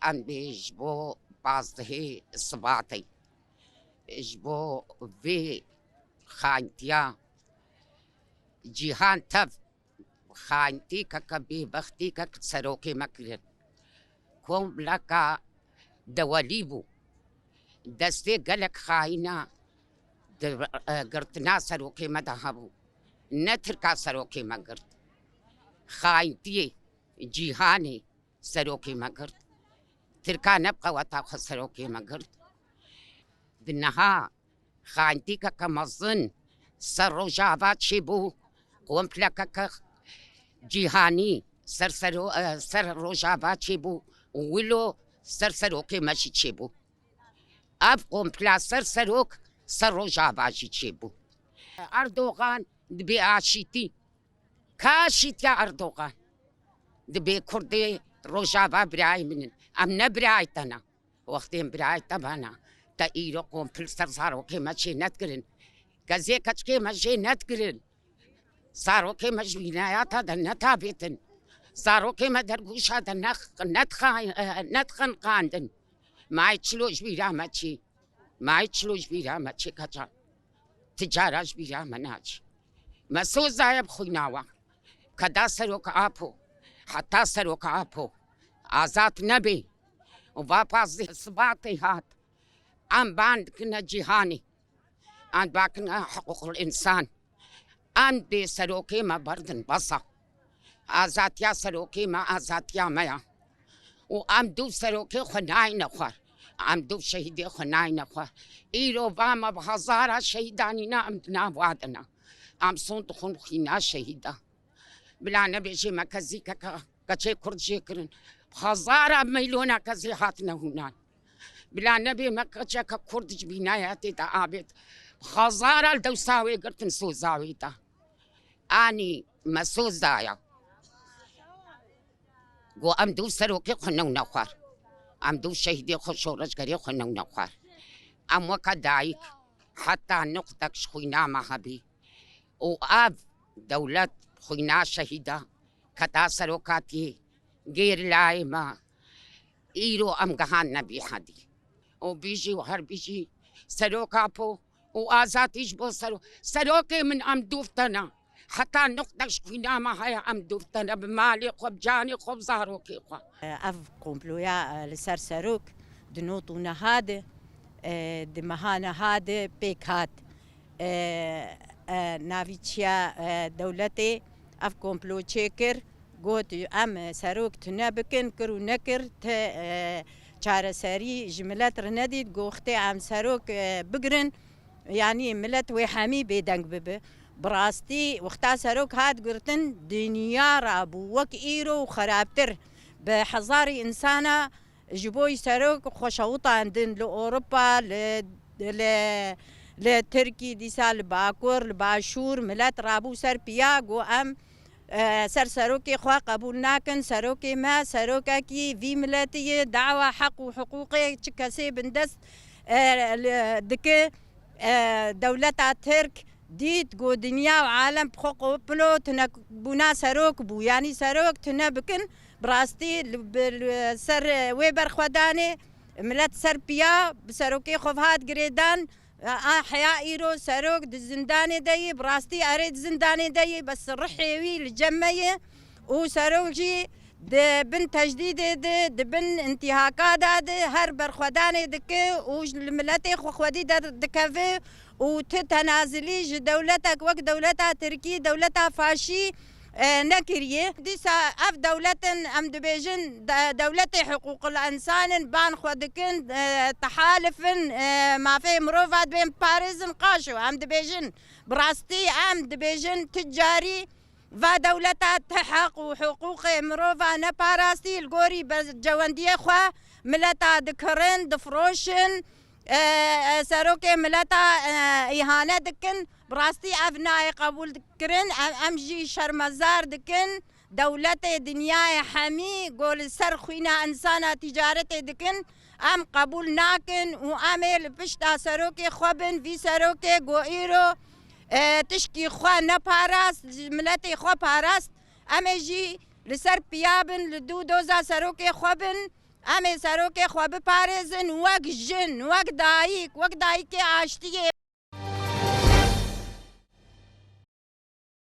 ام بیجبو بازده صباطی جبو في خانتيا جيهان تف خانتي كبي بختي كسروكي مكرن كوم لك دواليبو دستي قالك خاينة قرتنا سروكي مذهبو نتركا سروكي مقرت خاينتي جيهاني سروكي مقرت تركا نبقى وطاق سروكي مقرت بالنها خانتي كمظن سر جابات شبو قومت لك جيهاني سر رجابات شبو ولو سروكي ماشي تشبو اب قومت لا سروك سر رجابات شبو اردوغان دبي عشيتي كاشيت يا اردوغان دبي كردي رجابا براي من ام نبرايتنا وقتين برايت بنا تايرو قوم فلسر سروكي ماشي نتكرن كزي كتكي ماشي نتكرن سروكي ماشي بنايات هذا نتابتن سروكي ما درقوش هذا نتخن قاندن ما يتشلوش بيرا ماشي ما يتشلوش بيرا ماشي كجا تجارش بيرا مناج مسو زايب خويناوا كدا سروك ابو حتى سروك ابو آزاد نبي وبابا صباطي هات ام باند كنا جيهاني ام باكنا حقوق الانسان ام دي سروكي ما بردن بصا آزاد يا سروكي ما آزاد يا ميا وام دو سروكي خناي نخوار ام دو شهيدي خناي نخوار ايرو باما بهزارة شهيدانينا امدنا وعدنا ام صوت خون خينا شهيدا بلا نبي شي ما كزي كشي كرد شكرن بهزارة ميلونا كزي هاتنا هنان بلا نبي ما كشي كرد جبيناياتي دا عابد بهزارة الدوساوي قرتن سوزاوي دا اني مسوزايا قو ام دو سروكي خنو نخوار ام دو شهيدي خشورج قري خنو نخوار ام وكا دايك حتى نقطك شخوينا مهبي واب دولة خوينا شهيدة كتا سروكاتي غير لايما ايرو ام قهان نبي حدي وبيجي وهر بيجي سروكابو وآزاتيش بو سروكي من ام دوفتنا حتى نقطة شخوينا ما هي ام دوفتنا بمالي خوب جاني خوب زهروكي خوا اف قومبلويا لسر سروك دنوطو نهاد دمهانا هاد بيكات نافيتشيا دولتي اف قومبلو تشيكر قوت ام سروك تنابكن كرو نكر چاره سري جملات رندي قوختي ام سروك بقرن يعني ملت وحامي بيدنگ بب براستي وقتا سروك هاد قرتن دنيا رابو وك ايرو خرابتر بحزاري انسانه جبوي سروك خوشوطة عندن لأوروبا لتركي ديسا لباكور لباشور ملات رابو سر بياغو ام سر سروكي خوا قبول ناكن سروكي ما سروكاكي في ملاتي دعوة حق وحقوقي تشكاسي بندس دكي دولة ترك ديت جو دنيا وعالم بخوق بلو تنك بنا سروك بو يعني سروك تنبكن براستي سر ويبر خداني ملت سربيا بسروكي خوفهات قريدان حياة ايرو سروك دزنداني داي براستي اريد زنداني داي بس رحيوي الجمية وسروكي بن تجديد بن انتهاكات هر برخداني دكي والملتي خوخودي دكافي وتتنازلي دولتك وك دولتها تركي دولتها فاشي نكريه ديسا اف دولة ام دبيجن دولة حقوق الانسان بان خودكن تحالف ما في مروفات بين باريس قاشو ام دبيجن براستي ام دبيجن تجاري و دولة تحق وحقوق مروفا نباراستي الغوري بجواندية خوا ملتا دكرن دفروشن سروكي ملتا إهانة دكن براستي أبناء قبول دكرن أمجي شرمزار دكن دولة دنيا حمي قول سر خوينا إنسانة تجارة دكن أم قبول ناكن وأمل بشتا سروكي خوبن في سروكي قوئيرو تشكي خوا نباراست ملتي خوا باراست أمجي لسر بيابن لدو دوزا سروكي خوبن ئەمێ سەرۆکێ خوا بپارێزن وەک ژن وەک دایک ئاشتیە